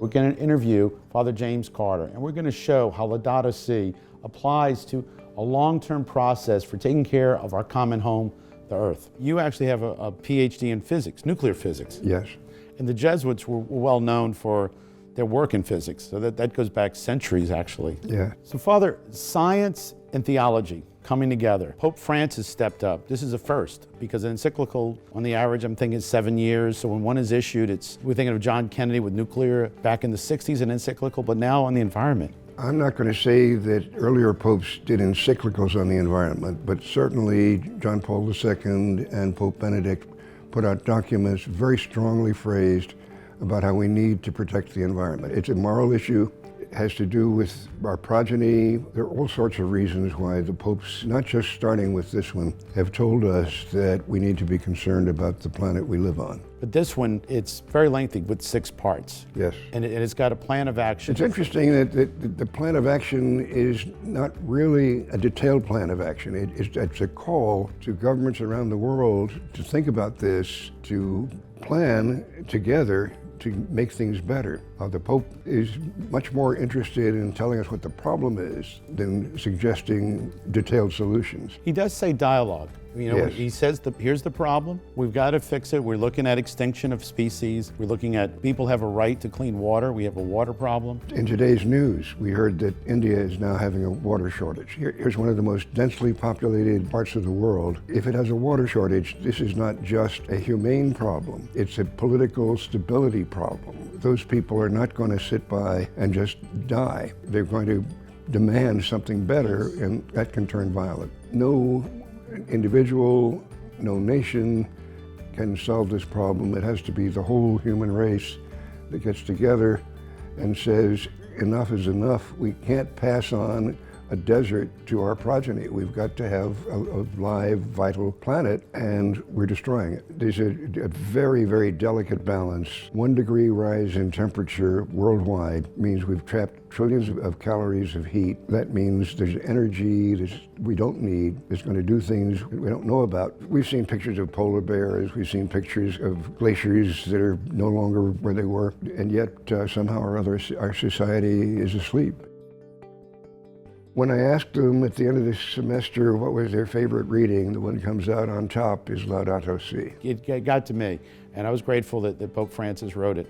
We're going to interview Father James Carter, and we're going to show how Laudato Si applies to a long-term process for taking care of our common home, the Earth. You actually have a PhD in physics, nuclear physics. Yes. And the Jesuits were well known for their work in physics, so that goes back centuries, actually. Yeah. So, Father, science and theology coming together. Pope Francis stepped up. This is a first, because an encyclical, on the average, I'm thinking 7 years. So when one is issued, we're thinking of John Kennedy with nuclear back in the 60s, an encyclical, but now on the environment. I'm not going to say that earlier popes did encyclicals on the environment, but certainly John Paul II and Pope Benedict put out documents very strongly phrased about how we need to protect the environment. It's a moral issue. It has to do with our progeny. There are all sorts of reasons why the popes, not just starting with this one, have told us that we need to be concerned about the planet we live on. But this one, it's very lengthy with 6 parts. Yes. And it's got a plan of action. It's interesting that the plan of action is not really a detailed plan of action. It's a call to governments around the world to think about this, to plan together to make things better. The Pope is much more interested in telling us what the problem is than suggesting detailed solutions. He does say dialogue. You know, Yes. He says, here's the problem, we've got to fix it. We're looking at extinction of species. We're looking at people have a right to clean water. We have a water problem. In today's news, we heard that India is now having a water shortage. Here's one of the most densely populated parts of the world. If it has a water shortage, this is not just a humane problem. It's a political stability problem. Those people are not going to sit by and just die. They're going to demand something better, and that can turn violent. No individual, no nation can solve this problem. It has to be the whole human race that gets together and says, enough is enough. We can't pass on a desert to our progeny. We've got to have a live, vital planet, and we're destroying it. There's a very, very delicate balance. 1 degree rise in temperature worldwide means we've trapped trillions of calories of heat. That means there's energy we don't need. It's going to do things we don't know about. We've seen pictures of polar bears. We've seen pictures of glaciers that are no longer where they were, and yet somehow or other our society is asleep. When I asked them at the end of this semester what was their favorite reading, the one that comes out on top is Laudato Si. It got to me, and I was grateful that Pope Francis wrote it.